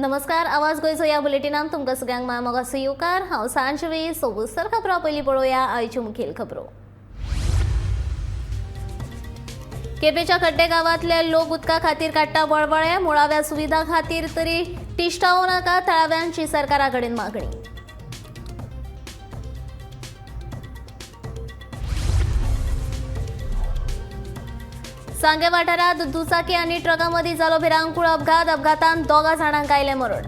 नमस्कार, आवाज गोयचो या बुलेटिनान तुमकां सगळ्यांक मोगाचो येवकार। हांव सांजवेळी सविस्तर खबरो पयलीं पळोवया आयच्यो मुखेल खबरो। केपेच्या खड्डे गांवांतले लोक उदका खातीर काडटा वळवळे। मुळाव्या सुविधा खातीर तरी तिश्टावू नाका, थळाव्यांची सरकारा कडेन मागणी। सांगे वाठारात दुचाकी आनी ट्रका मदीं जालो भिरांकूळ अपघातांत 2 जाणांक आयलें मरण।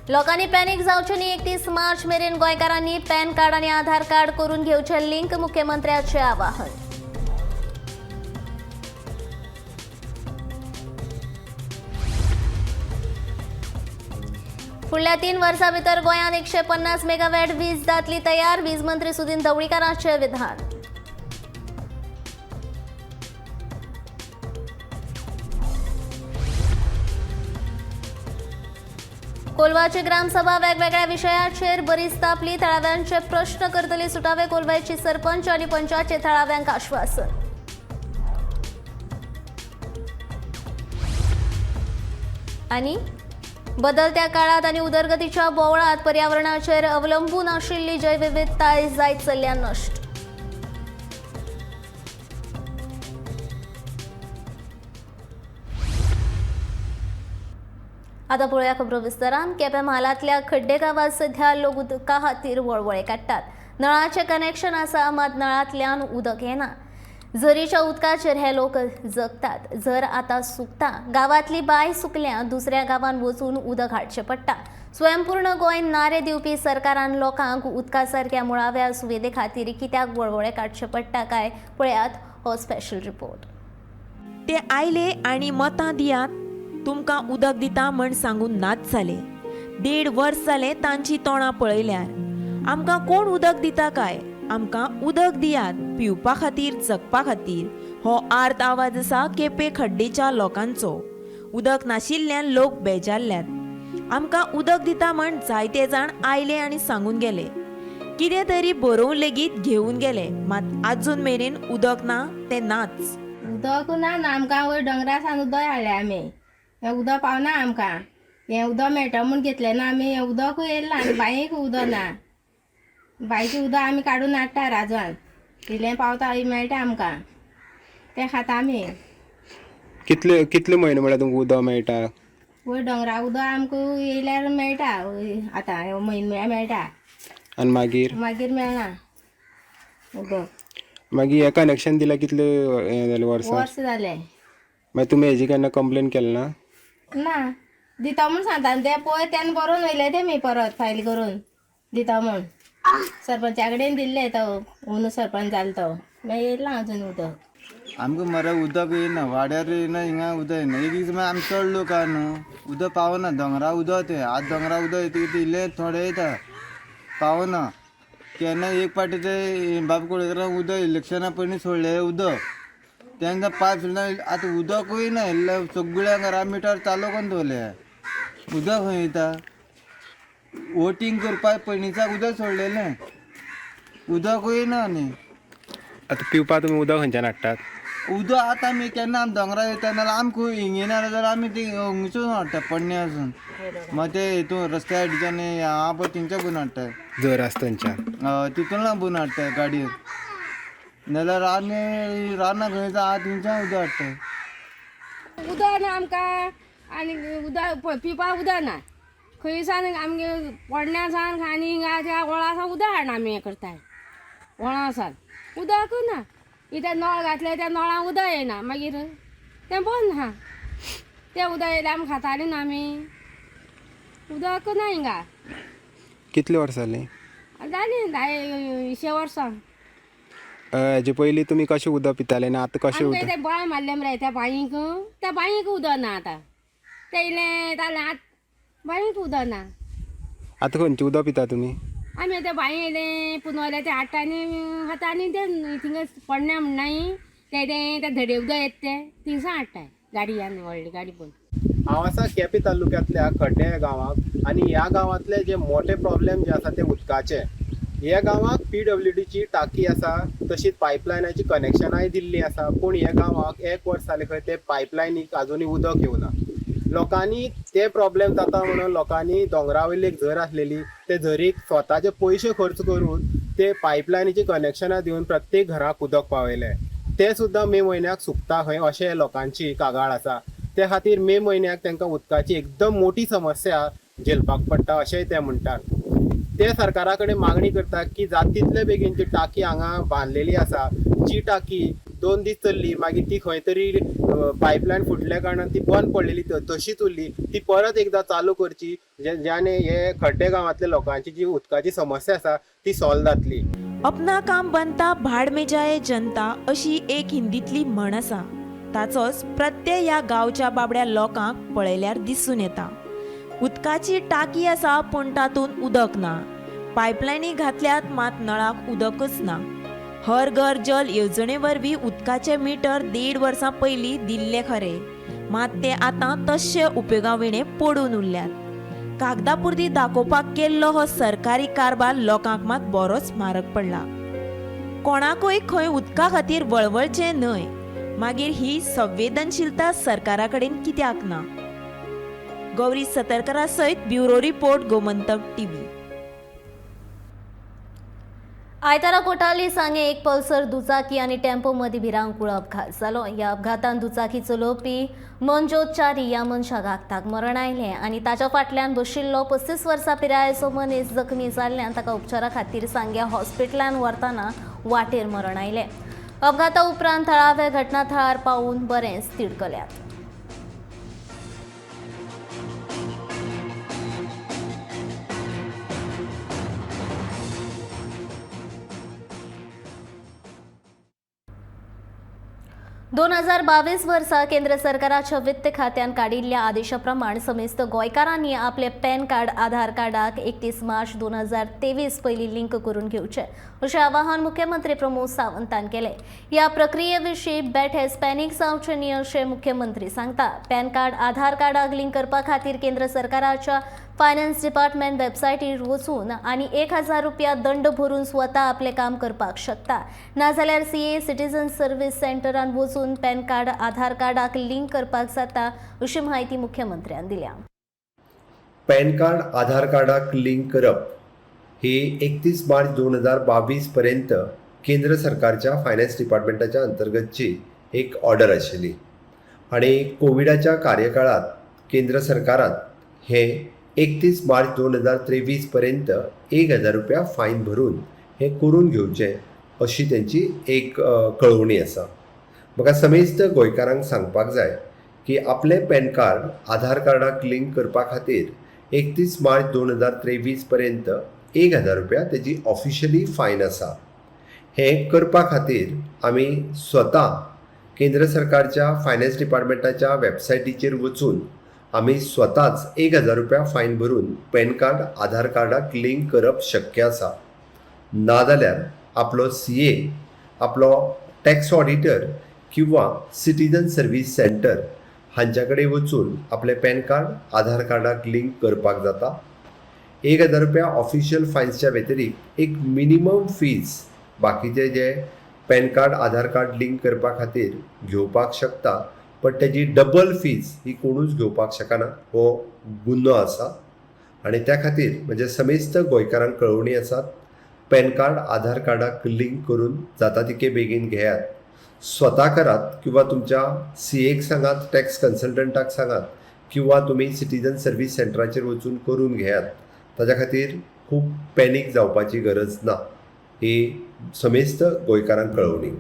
लोकांनी पॅनिक जावचें न्ही। 31 मार्च मेरेन गोंयकारांनी पॅन कार्ड आनी आधार कार्ड करून घेवचें लिंक, मुख्यमंत्र्याचें आवाहन। फुडल्या 3 वर्सां भितर गोंयांत 150 मेगावॅट वीज जातली तयार, वीज मंत्री सुदीन ढवळीकारांचें विधान। कोलवाची ग्रामसभा वेगवेगळ्या विशयाचेर बरीच तापली। थळाव्यांचे प्रश्न करतली सुटावे कोलवाची सरपंच आनी पंचाचे थळाव्यांक आश्वासन। आनी बदलत्या काळात आनी उदरगतीच्या बोवळात पर्यावरणाचेर अवलंबून आशिल्ली जैवविविधताय जायत चल्ल्या नश्ट। आता पळोवया खबरो विस्तारान। केपें म्हालांतल्या खड्डे गांवांत सध्या लोक उदका खातीर वळवळे काडटात। नळाचें कनेक्शन आसा, मात नळांतल्यान उदक येना। झरीच्या उदकाचेर हे लोक जगतात। झर आतां सुकता, गांवांतली बांय सुकल्या, दुसऱ्या गांवांत वचून उदक हाडचें पडटा। स्वयंपूर्ण गोंय नारे दिवपी सरकारान लोकांक उदका सारक्या मुळाव्या सुविधे खातीर कित्याक वळवळे काडचे पडटा काय पळयात हो स्पेशल रिपोर्ट। ते आयले आनी मतां दियात, तुमकां उदक दिता म्हण सांगून नाच जाले। 1.5 वर्स जाले तांची तोंडां पळयल्यार। आमकां कोण उदक दिता काय? आमकां उदक दियात, पिवपा खातीर, जगपा खातीर। हो आर्त आवाज आसा केपे खड्डेच्या लोकांचो। उदक नाशिल्ल्यान लोक बेजारल्यात। आमकां उदक दिता म्हण जायते जाण आयले आनी सांगून गेले। कितें तरी बरोवन लेगीत घेवन गेले, मात आजून मेरेन उदक ना ते नाच। उदक ना आमकां वयर डोंगरासान उदक हाडलें आमी। हें उदक पावना आमकां। हें उदक मेळटा म्हूण घेतलें ना आमी। हें उदक येयलें आनी बांयेक उदक ना। बांयचें उदक आमी काडून हाडटा राजवान। इल्लें पावता मेळटा आमकां, तें खाता आमी। कितले म्हयने म्हळ्यार तुमकां उदक मेळटा? वयर डोंगरा उदक आमकां येयल्यार मेळटा, आतां म्हयनो मेळटा। आनी मागीर मेळना उदक। मागीर हें कनेक्शन दिल्यार कितले हें जालें वर्सां? वर्स जालें। मागीर तुमी हेजी केन्ना कंप्लेन केलें ना? ना, दिता म्हूण सांगता ते पळय तेन्ना बरोवन वयले तेमी परत फायल करून दिता म्हूण। सरपंचा कडेन दिल्ले तो अंदू सरपंच जालो तो। मागीर येयला अजून उदक। आमकां मरे उदक येयना, वाड्यार येयना, हिंगा उदक येयना। एक दीस मागीर आमी चड लोक आहा न्हू, उदक पावना। दोंगरा उदक तें आतां दोंगरा उदक येता इल्लें थोडें येता, पावना। केन्ना एक पाटी ते बाब कुळेकरान उदक इलेक्शना पयलीं सोडलें उदक, तेन्ना पायप सुद्दां आतां उदकूय ना। सगळ्या घरा मिटर चालू करून दवरले, उदक खंय येता? वोटींग करपाक पयलींचाक उदक सोडलेलें, उदकूय ना न्ही। आतां पिवपाक तुमी उदक खंयच्यान हाडटात? उदक आतां आमी केन्ना आमी दोंगरा येता नाल्यार आमकां हिंग येना जाल्यार आमी ती हिंगसून हाडटा पडण्या वचून। मागीर ते हितून रस्त्या सायडीच्यान आहा पळय थिंगच्या बून हाडटा। जर आसा थंयच्यान तितून बून हाडटा गाडयेन, नाल्यार आमी रानां खंय आहा थिंगच्यान उदक हाडटा। उदक ना आमकां आनी उदक पिवपाक उदक ना। खंयसान आमगे पोडण्या सान आनी हिंगा त्या वळा सान उदक हाडना आमी हें करताय। वळा सान उदक ना। इथे नळ घातले त्या नळां उदक येना, मागीर तें बंद आहा। तें उदक येयल्यार आमी खाताली न्हू आमी। उदक ना हिंगा। कितले वर्सां जालीं? जालीं 20 वर्सां। हेजे पयलीं तुमी कशें उदक पिताले आनी आतां कशें आमगे उदक? ते बांय मारले मरे त्या बांयीक उदक ना आतां। तें इल्लें जालें आतां बांयीक उदक ना। आतां खंयचें उदक पिता तुमी? आमी ते बांय येयलें पुनवले ते हाडटा आनी खाता आनी ते थिंगा पडण्या म्हणनाय ते धडे उदक येता ते थिंगसान हाडटाय गाडयान, व्हडली गाडी पळोवन। हांव आसा केपें तालुक्यांतल्या खड्डे गांवांत आनी ह्या गांवांतले जे मोठे प्रॉब्लेम जे आसा ते उदकाचे। ह्या गांवाक PWDची टाकी आसा, तशीच पायपलायनाची कनेक्शनाय दिल्ली आसा, पूण ह्या गांवाक 1 वर्स जालें खंय ते पायपलायनीक आजुनूय उदक येवना. लोकांनी ते प्रॉब्लेम जाता म्हणून लोकांनी दोंगरावयली एक झर आसलेली, ते झरीक स्वताचे पयशे खर्च करून ते पायपलायनीची कनेक्शनां दिवन प्रत्येक घराक उदक पावयले. ते सुद्दां मे म्हयन्याक सुकता खंय अशें लोकांची कागाळ आसा. त्या खातीर मे म्हयन्याक तांकां उदकाची एकदम मोठी समस्या झेलपाक पडटा अशेंय ते म्हणटात. ते सरकारा कडेन मागणी करतात की जाता तितले बेगीन जी टाकी हांगा बांदलेली आसा, जी टाकी 2 दीस चल्ली मागीर ती खंय तरी पायपलायन फुटल्या कारणान ती बंद पडलेली तशीच उरली, ती परत एकदां चालू करची, ज्याने हे खड्डे गांवांतल्या लोकांची जी उदकाची समस्या आसा ती सॉल्व जातली. अपना काम बनता भाड में जाए जनता अशी एक हिंदीतली म्हण आसा. ताचोच प्रत्येक ह्या गांवच्या बाबड्या लोकांक पळयल्यार दिसून येता. उदकाची टाकी आसा पूण तातूंत उदक ना. पायपलायनी घातल्यात मात नळाक उदकच ना. हर घर जल येवजणे वरवीं उदकाचे मिटर 1.5 वर्सां पयलीं दिल्ले खरे, मात ते आतां तशे उपेगाविणे पडून उरल्यात. कागदापुरती दाखोवपाक केल्लो हो सरकारी कारभार लोकांक मात बरोच म्हारग पडला. कोणाकूय खंय उदका खातीर वळवळचें न्हय, मागीर ही संवेदनशीलता सरकारा कडेन कित्याक ना? गौरी सतरकरा सयत ब्युरो रिपोर्ट, गोमंतक टीव्ही. आयतारा कोटाली सांगे एक पल्सर दुचाकी आणि टेम्पो मदीं भिरांकूळ अपघात जालो. ह्या अपघातान दुचाकी चलोवपी मनजोत च्यारी ह्या मनशाक आगताक मरण आयलें आनी ताच्या फाटल्यान बशिल्लो 35 वर्सां पिरायेचो मनीस जखमी जाल्ल्यान ताका उपचारा खातीर सांग्या हॉस्पिटलांत व्हरतना वाटेर मरण आयलें. अपघाता उपरांत थळावे घटनाथळार पावून बरेंच तिडकल्यात. दोन 2022 वर्सा केंद्र सरकाराच्या वित्त खात्यान काडिल्ल्या आदेशा प्रमाण समेस्त गोंयकारांनी आपले पॅन कार्ड आधार कार्डाक 31 मार्च 2023 पयलीं लिंक करून घेवचे अशें आवाहन मुख्यमंत्री प्रमोद सावंतान केलें. ह्या प्रक्रिये बेठेच पॅनीक जावचें न्ही अशें मुख्यमंत्री सांगता. पॅन कार्ड आधार कार्डाक लिंक करपा खातीर केंद्र सरकाराच्या फायनान्स डिपार्टमेंट वेबसायटीर वचून आनी 1000 रुपया दंड भरून स्वता आपलें काम करपाक शकता. नाजाल्यार CA सिटीजन सर्व्हिस सेंटरान वचून पॅन कार्ड आधार कार्डाक लिंक करपाक जाता अशी माहिती मुख्यमंत्र्यान दिल्या. पॅन कार्ड आधार कार्डाक लिंक करप ही 31 मार्च 2022 पर्यंत केंद्र सरकारच्या फायनान्स डिपार्टमेंटाच्या अंतर्गतची एक ऑर्डर आशिल्ली आणि कोविडाच्या कार्यकाळात केंद्र सरकारान हे 31 मार्च 2023 पर्यंत 1000 रुपया फायन भरून हे करून घेवचें अशी त्यांची एक कळवणी आसा. म्हाका समेस्त गोंयकारांक सांगपाक जाय की आपले पॅन कार्ड आधार कार्डाक लिंक करपा खातीर 31 मार्च 2023 पर्यंत 1000 रुपया तेजी ऑफिशियली फायन आसा. हे करपा खातीर आमी स्वता केंद्र सरकारच्या फायनान्स डिपार्टमेंटाच्या वेबसायटीचेर वचून आमी स्वताच 1000 रुपया फायन भरून पॅन कार्ड आधार कार्डाक लिंक करप शक्य आसा. नाजाल्यार आपलो CA, आपलो टॅक्स ऑडिटर किंवा सिटीजन सर्व्हिस सेंटर हांच्या कडेन वचून आपले पॅन कार्ड आधार कार्डाक लिंक करपाक जाता. 1000 रुपया ऑफिशियल फायन्सच्या व्यतिरिक्त एक मिनिमम फीज बाकीचे जे पॅन कार्ड आधार कार्ड लिंक करपा खातीर घेवपाक शकता, पण तेजी डबल फीज ही कोणूच घेवपाक शकना हो गुन्हो आसा. आणि त्या खातीर म्हणजे समेस्त गोंयकारांक कळवणी आसात, पॅन कार्ड आधार कार्डाक लिंक करून जाता तितके बेगीन घेयात. स्वता करात किंवा तुमच्या CAक सांगात, टॅक्स कन्सल्टंटाक सांगात किंवा तुमी सिटीजन सर्व्हिस सेंटराचेर वचून करून घेयात. ताच्या खातीर खूब पॅनीक जावपाची गरज ना. ही समेस्त गोंयकारांक कळवणी.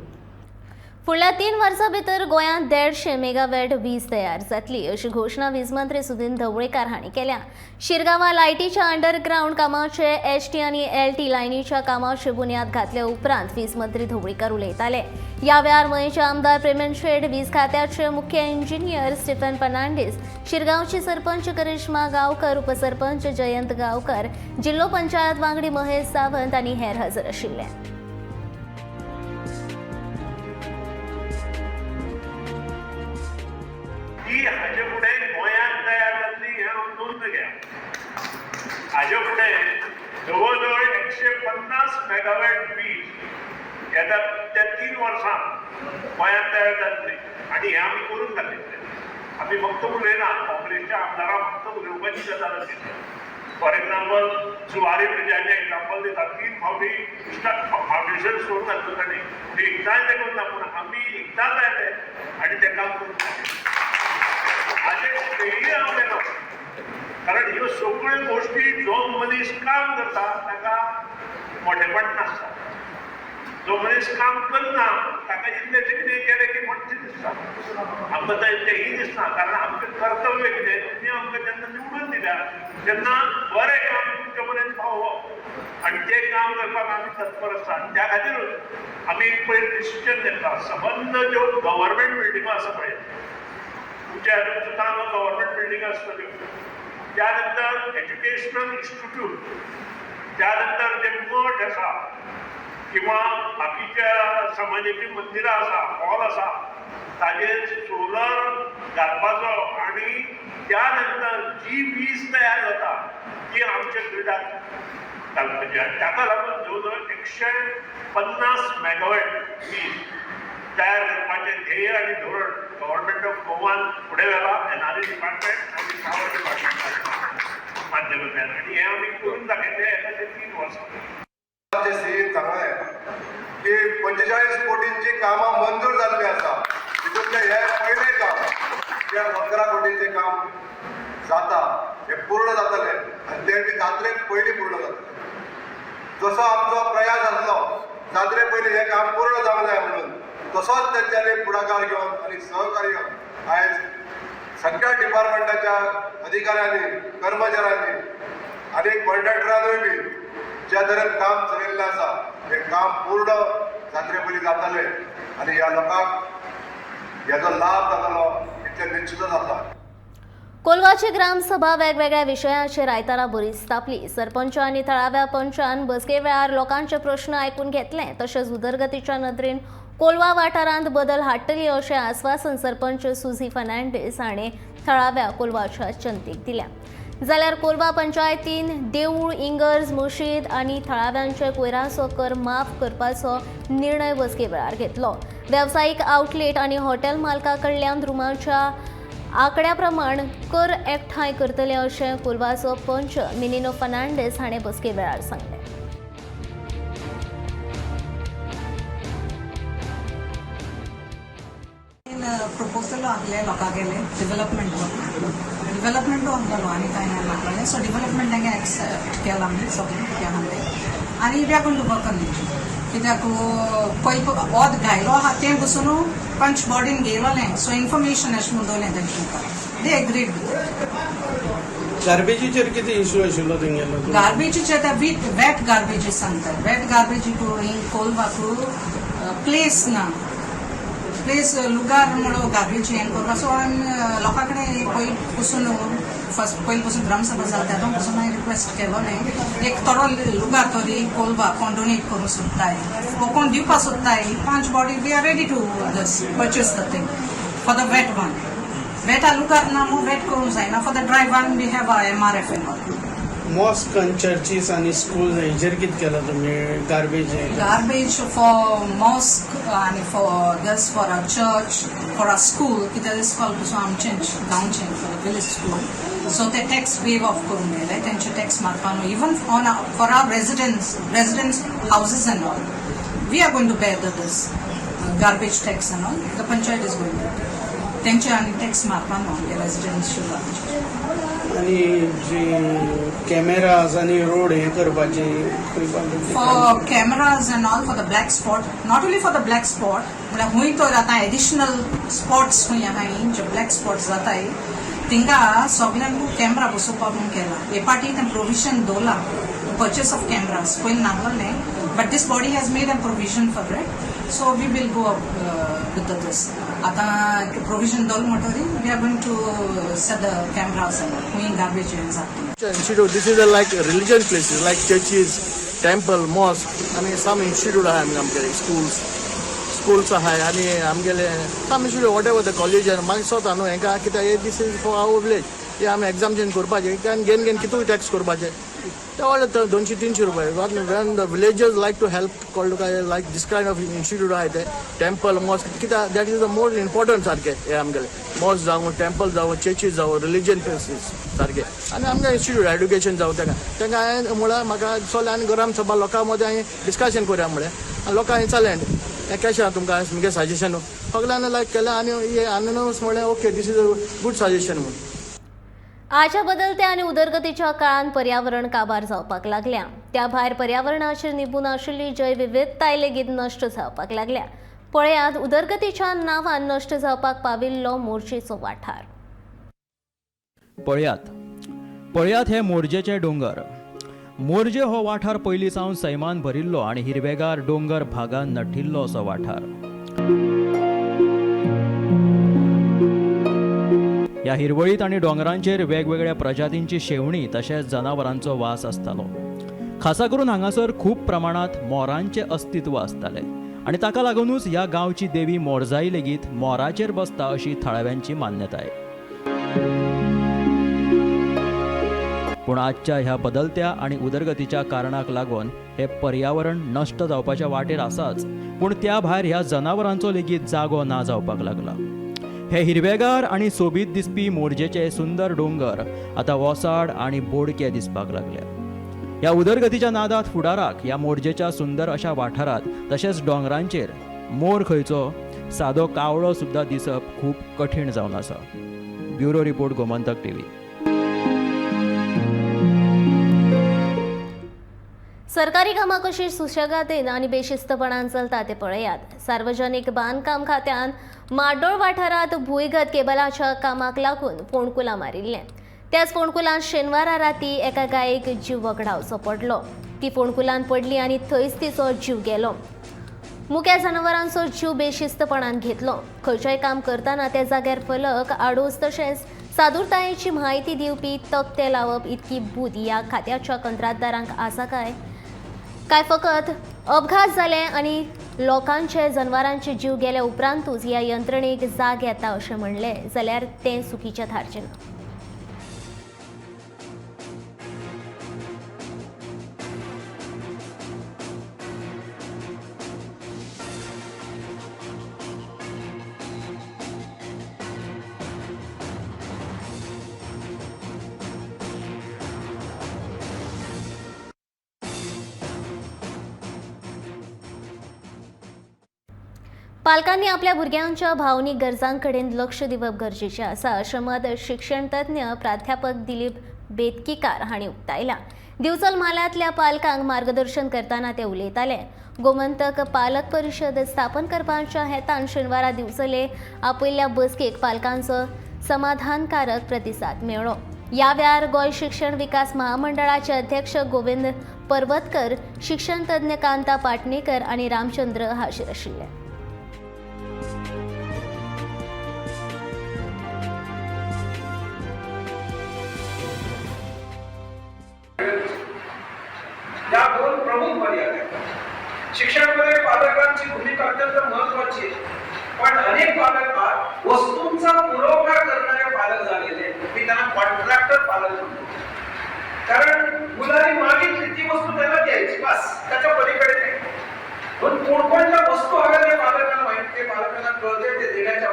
फुडल्या 3 वर्सां भितर गोंयांत 150 मेगावॅट वीज तयार जातली अशी घोशणा वीज मंत्री सुदीन ढवळीकार हांणी केल्या. शिरगांवां लायटीच्या अंडरग्रावंड कामाचे HT आनी LT लायनीच्या कामाची बुन्याद घातले उपरांत वीज मंत्री ढवळीकार उलयताले. ह्या वेळार मयेंचे आमदार प्रेमन शेट, वीज खात्याचे मुख्य इंजिनियर स्टीफन फर्नांडीस, शिरगांवची सरपंच करिश्मा गांवकर, उपसरपंच जयंत गांवकर, जिल्लो पंचायत वांगडी महेश सावंत आनी हेर हजर आशिल्ले. हाजे फुडें गोंयांत तयार जातली हें नोंद घ्या. हाजे फुडें जवळजवळ 150 मेगावॅट वीज येता त्या 3 वर्सांत गोंयांत तयार जातली आनी हें आमी करून दाखयतले. आमी फक्त उलयना, काँग्रेसच्या आमदारांक फक्त उलोवपाची गजाल आशिल्ली. फॉर एग्जाम्पल जुवारी ब्रिजाचें एग्जाम्पल दिता, 3 फावटी फावंडेशन सोडून घातलो ताणें. एकदांय तें करना, पूण आमी एकदांच आयले आनी तें काम करून दाखयलें. हाजेर स्टेयी हांव गेलो, कारण ह्यो सगळ्यो गोश्टी जो मनीस काम करता ताका मोठेपण नासता. जो मनीस काम करना ताका इतलें कितें केलें की मोठें दिसता. आमकां तेंही दिसना, कारण आमचें कर्तव्य कितें, तुमी आमकां जेन्ना निवडून दिल्या तेन्ना बरें काम तुमचे पर्यंत पावोवप आनी तें काम करपाक आमी तत्पर आसता. त्या खातीरूच आमी एक पयर डिसिजन घेतला, सबंद ज्यो गव्हर्मेंट बिल्डिंगो आसा पळय, तुमच्या सुद्दां गव्हर्मेंट बिल्डिंग आसतल्यो, त्या नंतर एज्युकेशनल इन्स्टिट्यूट, त्या नंतर जे मठ आसा किंवा बाकीच्या समाजाची मंदिरां आसा, हॉल आसा, ताजेर सोलर घालपाचो आनी त्या नंतर जी वीज तयार जाता ती आमच्या ग्रिडाक घालपाची. आनी ताका लागून जवळजवळ 150 मेगावॅट वीज तयार करपाचें ध्येय आनी धोरण गव्हर्मेंट ऑफ गोवान फुडें व्हेला, एनआरई डिपार्टमेंट आनी पावर डिपार्टमेंटाच्या माध्यमांतल्यान. आनी हें आमी करून दाखयतले येता ते 3 वर्सां. सीन सांगलें की 45 कोटींची कामां मंजूर जाल्ली आसा. तितूंतलें हें पयलें काम, जें 11 कोटींचें काम जाता हें पूर्ण जातलें आनी तें बी जात्रे पयलीं पूर्ण जातलें. जसो आमचो प्रयास आसलो जात्रे पयलीं हें काम पूर्ण जावंक जाय म्हणून, तसोच तेंच्यांनी फुडाकार घेवन आनी सहकार्य आयज सगळ्या डिपार्टमेंटाच्या अधिकाऱ्यांनी, कर्मचाऱ्यांनी आनी कॉन्ट्रॅक्टरांनूय बी ज्या तरेन काम चलिल्लें आसा तें काम पूर्ण जात्रे पयलीं जातलें आनी ह्या लोकांक हेजो लाभ जातलो इतलें निश्चितच आसा. कोलवाची ग्रामसभा वेगवेगळ्या विशयाचेर आयतारा बरीच तापली. सरपंच आनी थळाव्या पंचान बसके वेळार लोकांचे प्रश्न आयकून घेतले, तशेंच उदरगतीच्या नदरेन कोलवा वाठारांत बदल हाडटली अशें आस्वासन सरपंच सुझी फर्नांडीस हाणें थळाव्या कोलवाच्या जनतेक दिल्या. जाल्यार कोलवा पंचायतीन देवूळ, इंगर्ज, मशीद आनी थळाव्यांचे कोयराचो कर माफ करपाचो निर्णय बसके वेळार घेतलो. वेवसायीक आउटलेट आनी हॉटेल मालकां कडल्यान रुमाच्या आंकड्या प्रमाण कर एकठांय करतले अशें कोलवाचो पंच मिनिनो फर्नांडीस हाणें बसके वेळार सांगलें. प्रपोजल ಆಗಲೇ ಲೋಕಾಗೆಲೆ ಡೆವಲಪ್ಮೆಂಟ್ ಆಗलो आनी कांय ना लागलें. सो डेवलपमेंट तांगे एक्सेप्ट केला आमी सगळें केलां आनी इव्याकून वर्क करली. कित्याक पयलीं वोत घायलो आहा तें बसून पंच बॉडीन गेलोलें. सो इन्फॉर्मेशन अशें म्हणून दवरलें तांकां. दे एग्रीड गार्बेजीचेर कितें इश्यू आशिल्लो तेंगेलो? गार्बेजीचेर ते वेट गार्बेजीस सांगता. वेट गार्बेजी कोलवाक प्लेस ना, प्लेस लुगार म्हणून गार्बेज हें करता. सो लोकां कडेन पयलीं पसून पयलीं पसून ग्रामसभा जाता तेदो पसून हांवें रिक्वेस्ट केलोलें एक थोडो लुगार तरी कोलवा कोण डोनेट करूंक सोदताय वो कोण दिवपा सोदताय 5 body we are ready to purchase the thing for the wet one. वेटा लुगार ना मग वेट करूंक जायना. For the dry one we have MRF and all. Mosque आनी चर्चीस आनी स्कूल हेजेर कितें केलां तुमी? गार्बेज फॉर मॉस्क आनी for just for a church for a school कित्याक इस्कॉल पसून आमचें गांवचें फॉर विलेज स्कूल. सो ते टॅक्स वेव ऑफ करूंक मेळ्ळे. तेंचे टॅक्स मारपा न्हू. Even for our residents houses and all we are going to bear this garbage tax and all. The panchayat is going to तेंचे आनी टॅक्स मारपा न्हू आमगे रेजिडेंट्स. आनी जे कॅमेराज आनी रोड हे करपाचे for cameras end all for the black spot. Not only for the black spot म्हळ्यार खूंय तर आतां एडिशनल स्पॉट्स खूंय आहाय जे ब्लॅक स्पॉट्स जाताय तिंगा सगळ्यांक कॅमेरा बसोवपाक म्हूण केला. हे पाटी तें प्रोविजन दवरला परचेस ऑफ कॅमेराज. पयलीं नासलें but this body has made a provision for it. So we will go up with this. आतां प्रोविजन दवरलें म्हणटरी we are going to set the cameras खूंय गार्बेज जाता. Institute this is like religion places like churches, temple, mosque आनी some institute आहाय आमगेले schools आहाय आनी आमगेले some institute whatever the college म्हाका स्वता न्हू हेंका कित्याक this is for our village. हे आमी एग्जामिनेशन करपाचें घेन कितूय टॅक्स करपाचें ते व्हडले 200-300 रुपये. When the villagers like to help, called like this kind of institute आहे ते टेम्पल मॉस्क कित्याक that is the most important सारखे हे आमगेले मॉस्क जावं टेम्पल जावं चर्चीस जावं रिलिजन प्लेसीस सारखे आनी आमगे इन्स्टिट्यूट एड्युकेशन जावं ताका हांवें म्हळ्यार म्हाका चल आनी ग्राम सभा लोकां मदें हांवें डिस्कशन करुया म्हळें लोकां हांवें चलँड हें कशें आहा तुमकां म्हगे सजेशन सगळ्यांनी लायक केलें आनी हे अननस म्हळें okay this is a good suggestion म्हणून. आजच्या बदलत्या आणि उदरगतीच्या काळात पर्यावरण काबार जावपाक लागल्या. त्या भायर पर्यावरणाचेर निंबून आशिल्ली जैवविविधताय लेगीत नश्ट जावपाक लागल्या. पळयात उदरगतीच्या नांवान नश्ट जावपाक पाविल्लो मोरजेचो वाठार. पळयात हे मोरजेचे डोंगर. मोरजे हो वाठार पयलीं सावन सैमान भरिल्लो आनी हिरवेगार डोंगर भागान नटिल्लो असो वाठार. ह्या हिरवळीत आनी डोंगरांचेर वेगवेगळ्या प्रजातींची शेवणी तशेंच जनावरांचो वास आसतालो. खासा करून हांगासर खूब प्रमाणात मोरांचे अस्तित्व आसताले आनी ताका लागूनच ह्या गांवची देवी मोरजाई लेगीत मोराचेर बसता अशी थळाव्यांची मान्यताय. पूण आजच्या ह्या बदलत्या आनी उदरगतीच्या कारणाक लागून हे पर्यावरण नश्ट जावपाच्या वाटेर आसाच, पूण त्या भायर ह्या जनावरांचो लेगीत जागो ना जावपाक लागला. हे हिरवेगार आनी सोबीत दिसपी मोरजेचे सुंदर डोंगर आतां वोसाड आनी बोडके दिसपाक लागले. ह्या उदरगतीच्या नादात फुडाराक ह्या मोरजेच्या सुंदर अशा वाठारात तशेंच डोंगरांचेर मोर खंयचो सादो कावळो सुद्दां दिसप खूब कठीण जावन आसा. Bureau report Gomantak TV. सरकारी कामां कशी सुशेगादीन आनी बेशिस्तपणान चलता ते पळयात. सार्वजनीक बांदकाम खात्यान माड्डोळ वाठारांत भुंयगत केबलाच्या कामाक लागून फोंडकुलां मारिल्लें. त्याच फोंडकुलांत शेनवारा राती एका गायेक जीव वगडावचो पडलो. ती फोंडकुलांत पडली आनी थंयच तिचो जीव गेलो. मुख्या जनावरांचो जीव बेशिस्तपणान घेतलो. खंयचेंय काम करतना त्या जाग्यार फलक आडोस तशेंच सादूरतायेची म्हायती दिवपी तक्ते लावप इतकी बूद ह्या खात्याच्या कंत्राटदारांक आसा काय फकत अपघात जाले आनी लोकांचे जनावरांचे जीव गेले उपरांतूच ह्या यंत्रणेक जाग येता अशें म्हणलें जाल्यार तें चुकीचें थारचें ना. पालकांनी आपल्या भुरग्यांच्या भावनीक गरजांकडेन लक्ष दिवप गरजेचें आसा अशें मत शिक्षण तज्ञ प्राध्यापक दिलीप बेतकीकार हांणी उक्तायलां. दिवचल म्हालांतल्या पालकांक मार्गदर्शन करतना ते उलयताले. गोमंतक पालक परिशद स्थापन करपाच्या हेतान शेनवारा दिवचले आपयल्ल्या बसकेक पालकांचो समाधानकारक प्रतिसाद मेळ्ळो. ह्या वेळार गोंय शिक्षण विकास महामंडळाचे अध्यक्ष गोविंद पर्वतकर, शिक्षण तज्ञ कांता पाटणेकर आनी रामचंद्र हाजीर आशिल्ले. या दोन प्रमुख मर्यादा शिक्षणामध्ये पालकांची भूमिका अत्यंत महत्वाची आहे. पण अनेक पालक वस्तूंचा पुरवठा करणारे पालक झालेले, मी त्यांना कॉन्ट्रॅक्टर पालक म्हणतो. कारण मुलांनी मागितली ती वस्तू त्याला द्यायची, बस, त्याच्या पलीकडे नाही. पण कोणकोणत्या वस्तू हव्या त्या पालकांना माहिती, ते पालकांना कळते, ते देण्याच्या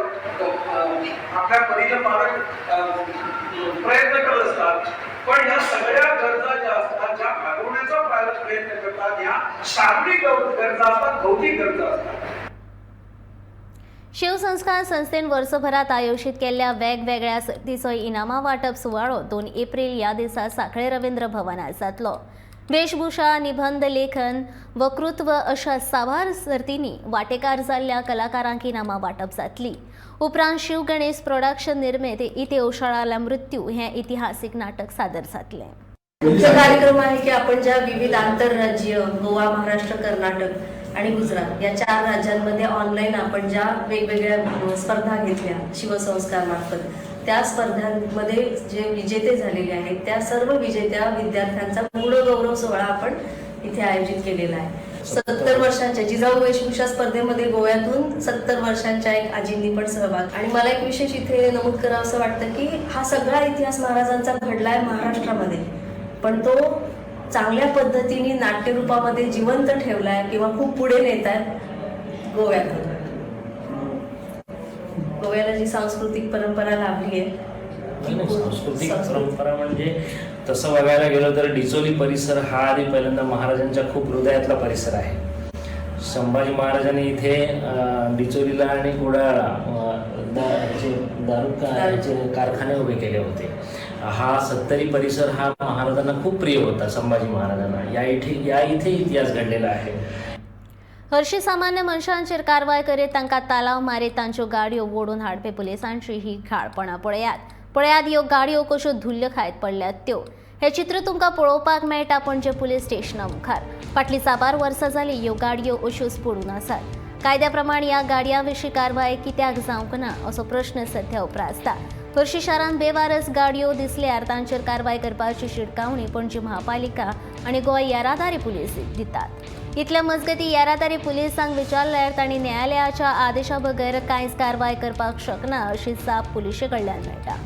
आपल्या परीने पालक प्रयत्न करत असतात. पण या सगळ्या गरजा ज्या असतात, ज्या भागवण्याचा पालक प्रयत्न करतात, या शारीरिक गरजा असतात, भौतिक गरजा असतात. शिवसंस्कार संस्थेन वर्सभरात आयोजित केल्ल्या वेगवेगळ्या सर्तीचो इनामां वांटप सुवाळो 2 एप्रिल ह्या दिसा सांखळे रवींद्र भवनात जातलो. वेशभूषा, निबंध लेखन, वक्तृत्व अशा साबार सर्तींनी वांटेकार जाल्ल्या कलाकारांक इनामां वांटप जातली. उपरांत शिव गणेश प्रोडक्शन निर्मित इथे ओशाळाला मृत्यू हे इतिहासीक नाटक सादर जातले. मुख्य कार्यक्रम आहे की आपण ज्या विविध आंतरराज्यीय गोवा, महाराष्ट्र, कर्नाटक आणि गुजरात या 4 राज्यांमध्ये ऑनलाईन आपण ज्या वेगवेगळ्या स्पर्धा घेतल्या शिवसंस्कार मार्फत, त्या स्पर्धांमध्ये जे विजेते झालेले आहेत त्या सर्व विजेत्या विद्यार्थ्यांचा पूर्ण गौरव सोहळा आपण इथे आयोजित केलेला आहे. 70 वर्षांच्या जिजाऊ वेशभूषा स्पर्धेमध्ये गोव्यातून 70 वर्षांच्या एक आजींनी पण सहभाग. आणि मला एक विशेष इथे नमूद करावं असं वाटतं की हा सगळा इतिहास महाराजांचा घडलाय महाराष्ट्रामध्ये, पण तो चांगल्या पद्धतीने नाट्यरूपामध्ये जिवंत ठेवलाय किंवा खूप पुढे नेत आहे गोव्यातून. गोव्याला जी सांस्कृतिक परंपरा लाभली आहे सांस्कृतिक परंपरा म्हणजे तसं बघायला गेलं तर डिचोली परिसर हा आधी पहिल्यांदा महाराजांच्या खूप हृदयातला परिसर आहे. संभाजी महाराजांनी इथे डिचोलीला आणि कुडाळला दारूचे कारखाने उभे केले होते. हा 70 परिसर हा महाराजांना खूप प्रिय होता. संभाजी महाराजांना या इथे इतिहास घडलेला आहे. हरशी सामान्य मनशांचेर कारवाय करीत तांकां तालाव मारीत तांच्यो गाडयो ओडून हाडपी पुलिसांची ही घाळपणां पळयात ह्यो गाडयो कश्यो धुल्ल खायत पडल्यात त्यो. हे चित्र तुमकां पळोवपाक मेळटा पणजे पुलीस स्टेशना मुखार. फाटलीं 4 वर्सां जालीं ह्यो गाडयो अश्योच पडून आसात. कायद्या प्रमाण ह्या गाडयां विशीं कारवाय कित्याक जावंक ना असो प्रश्न सध्या उपरासता. हरशी शारांत बेवारस गाडयो दिसल्यार तांचेर कारवाय करपाची शिटकावणी पणजी महापालिका आनी गोंय येरादारी पुलीस दितात. इतले मजगतीं येरादारी पुलिसांक विचारल्यार तांणी न्यायालयाच्या आदेशा बगर कांयच कारवाय करपाक शकना अशी जाप पुलिशे कडल्यान मेळटा.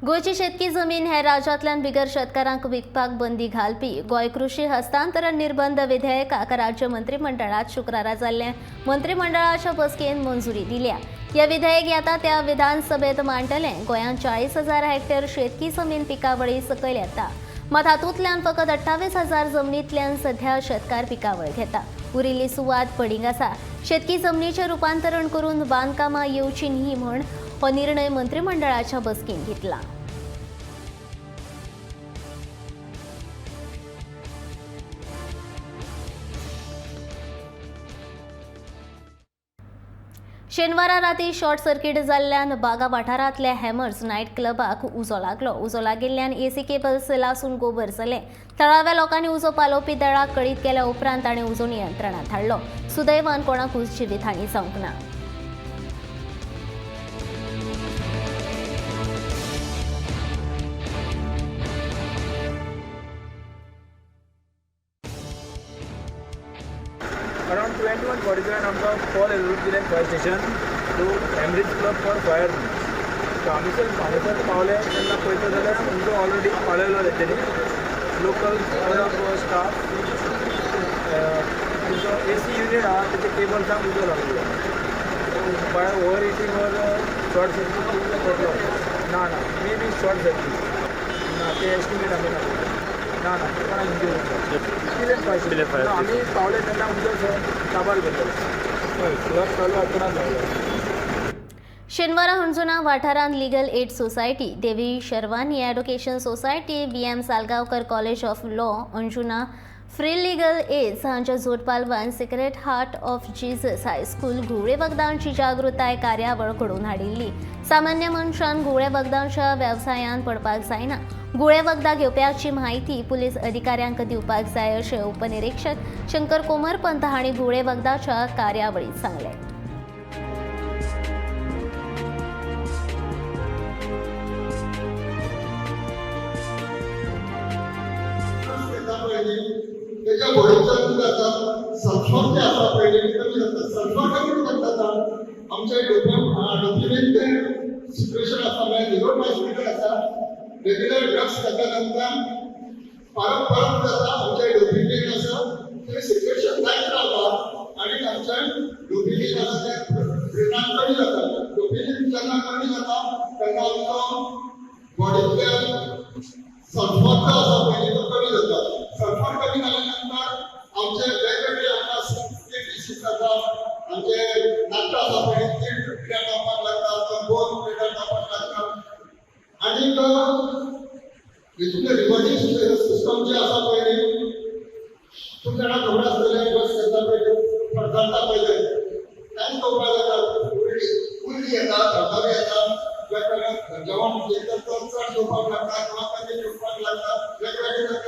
गोंयची शेतकी जमीन हेर राज्यांतल्यान बिगर शेतकारांक विकपाक बंदी घालपी गोंय कृषी हस्तांतरण निर्बंध विधेयकाक राज्य मंत्रिमंडळात शुक्रारा जाल्ले मंत्रिमंडळाच्या बसकेन मंजुरी दिल्या. हे विधेयक येता त्या विधानसभेत मांडटले. गोंयांत 40,000 हेक्टर शेतकी जमीन पिकावळी सकयल येता. मात हातूंतल्यान फकत 28,000 जमनींतल्यान सध्या शेतकार पिकावळ घेता. उरिल्ली सुवात पडींग आसा. शेतकी जमनीचें रुपांतरण करून बांदकामां येवची न्ही म्हण हो निर्णय मंत्रिमंडळाच्या बसकेन घेतला. शेनवारा राती शॉर्ट सर्किट जाल्ल्यान बागा वाठारांतल्या हॅमर्स नायट क्लबाक उजो लागलो. उजो लागिल्ल्यान एसी केबल्स लासून गोबर जाले. थळाव्या लोकांनी उजो पालोवपी दळाक कळीत केल्या उपरांत ताणें उजो नियंत्रणांत हाडलो. सुदैवान कोणाकूच जिवीतहानी जावंक ना. Around 21:47 आमकां कॉल येयलो दिलें fire station to Emery's club for fire. So आमी हांगासर पावले तेन्ना पळयता जाल्यार आमचो ऑलरेडी पाळयलो तेंच्यांनी. लोकल स्टाफ तुमचो एसी युनीट आहा तेचे केबल्सांक उजो लागलो. बाय ओवर हिटींग और शॉर्ट सर्कीट पडलो. ना मे बी शॉर्ट सर्कीट ना ते एस्टिमेट आमी ना कोणाक इंज्युरी आमी पावले तेन्ना उजो ताबार घेतलो. क्लब चालू आसतना शेनवारा हणजुणा वाठारांत legal aid society, Devi Sharvani education society, VM Salgaonkar college of law, Anjuna free legal aids हांच्या जोड पालवान sacred heart of Jesus high school घुवळे वखदांची जागृताय कार्यावळ घडोवन हाडिल्ली. सामान्य मनशान घुवळे वखदांच्या वेवसायांत पडपाक जायना. घुवळे वखदां घेवप्याची म्हायती पुलीस अधिकाऱ्यांक दिवपाक जाय अशें उपनिरीक्षक शंकर कोमरपंत हांणी घुवळे वखदांच्या कार्यावळींत सांगलें. त्याच्या भविष्यात आसा सल्फर जे आसा पळय कमी जाता. सल्फर कमी करता आमच्या डोक्युमेंट सिच्युएशन आसा म्हणजे झिरो हॉस्पिटल आसा. रेग्युलर ड्रग्स खाता नंतर परत जाता आमच्या डोक्युमेंट आसा ते सिच्युएशन जायत रावता आणि आमच्या डोक्युमेंट आसा ते परिणाम कमी जाता. डोक्युमेंट जेन्ना कमी जाता तेन्ना आमचो बॉडींतल्यान सल्फर जो आसा पळय तो कमी जाता. सल्फर कमी जाल्यानंतर आमचे वेगवेगळे आमकां डिसीज जाता. आमचे नाट्य आसा पळय ते पिड्यार जावपाक लागता, बोन पिड्यार जावपाक लागता. आनीक हितून रिवर्सिंग सिस्टम जे आसा पळय खूब जाणां खबर आसतलें बस येता पळय पडटा पळय कांयच करपाक जाता. उल्ली येता, धबधबे येता, वेगवेगळे जेवण चड घेवपाक लागता किंवा कमी घेवपाक लागता. वेगवेगळे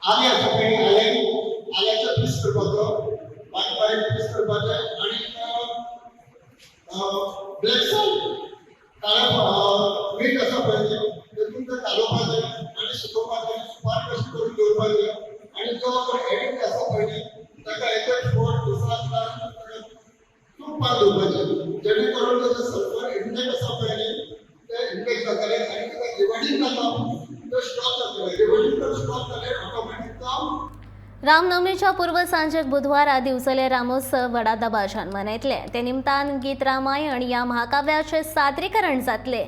आले अशा काही आल्याचं पीस करपाचो बारीक पीस करपाचे आणि ब्लॅक सॉल्ट काळा मीठ असा पाहिजे तेतून ते घालपाचे आणि सुकवपाचे सुपारी कशी करून दवरपाचे आणि जो आपण एडिट असा पाहिजे ताका एक फोड दुसरा तूप दवरपाचे जेणे करून त्याचं सल्फर इंटेक असा पाहिजे ते इंटेक जातले आणि त्याचा रिवाइडिंग जाता तो स्टॉप जातले रिवाइडिंग तर स्टॉप जाले ऑटोमॅटिक काम रामनवमीच्या पूर्व सांजेक बुधवारा दिवचले रामोत्सव व्हडा दबाज्यान मनयतले ते निमतान गीत रामायण या महाकाव्याचे सादरीकरण जातले.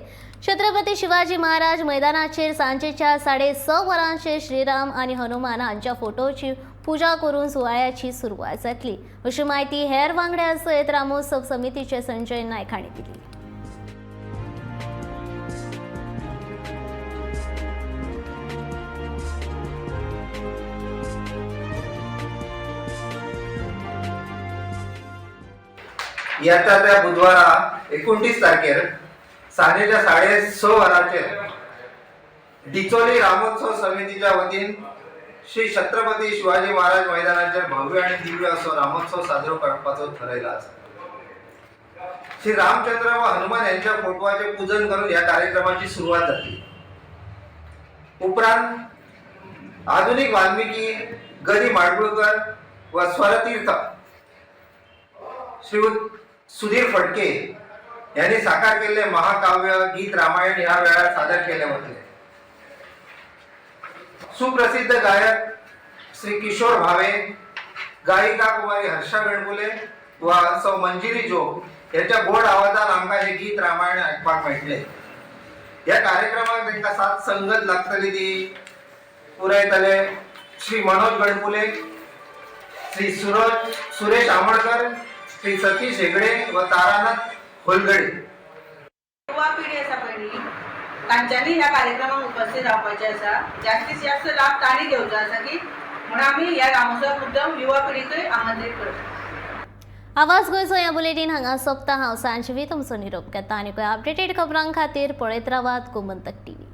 छत्रपती शिवाजी महाराज मैदानाचेर सांजेच्या 6:30 वरांचेर श्रीराम आणि हनुमान हांच्या फोटोची पूजा करून सुवाळ्याची सुरवात जातली अशी माहिती हेर वांगड्या सयत रामोत्सव समितीचे संजय नायक हांणी दिली. येता त्या बुधवारा 29 तारखेर सांजेच्या 6:30 वरांचेर डिचोली रामोत्सव समितीच्या वतीन श्री छत्रपती शिवाजी महाराज मैदानाचेर भव्य आणि दिव्य असो रामोत्सव साजरो करपाचो ठरयला आसा. श्री रामचंद्र व हनुमान यांच्या फोटोचे पूजन करून या कार्यक्रमाची सुरुवात जातली. उपरांत आधुनिक वाल्मिकी गदी माडगुळकर व स्वरतीर्थ श्री सुधीर फडके यांनी साकार केलेले महाकाव्य गीत रामायण या वेळार सादर केले होते. सुप्रसिद्ध गायक श्री किशोर भावे, गायिका कुमारी हर्षा गणपुले व सौ मंजिरी जोग यांच्या गोड आवाजात आमकां हे गीत रामायण आयकपाक मेळटले. या कार्यक्रमाक तांकां साथ संगत लागतली ती पुरयतले श्री मनोज गणपुले, श्री सुरेश आमळकर, श्री सतीश हेगडे व तारानाथ होलगडे. युवा पिढी आसा पळय तांच्यांनी ह्या कार्यक्रमाक उपस्थित रावपाचें आसा. जास्तीत जास्त लाभ तांणी घेवचो आसा की म्हणून आमी ह्या रामोत्सव मुद्दम युवा पिढीकय आमंत्रीत करतात. आवाज गोंयचो ह्या बुलेटीन हांगा सोंपता. हांव सांजवी तुमचो निरोप घेता आनी अपडेटेड खबरां खातीर पळयत रावात गोमंतक TV.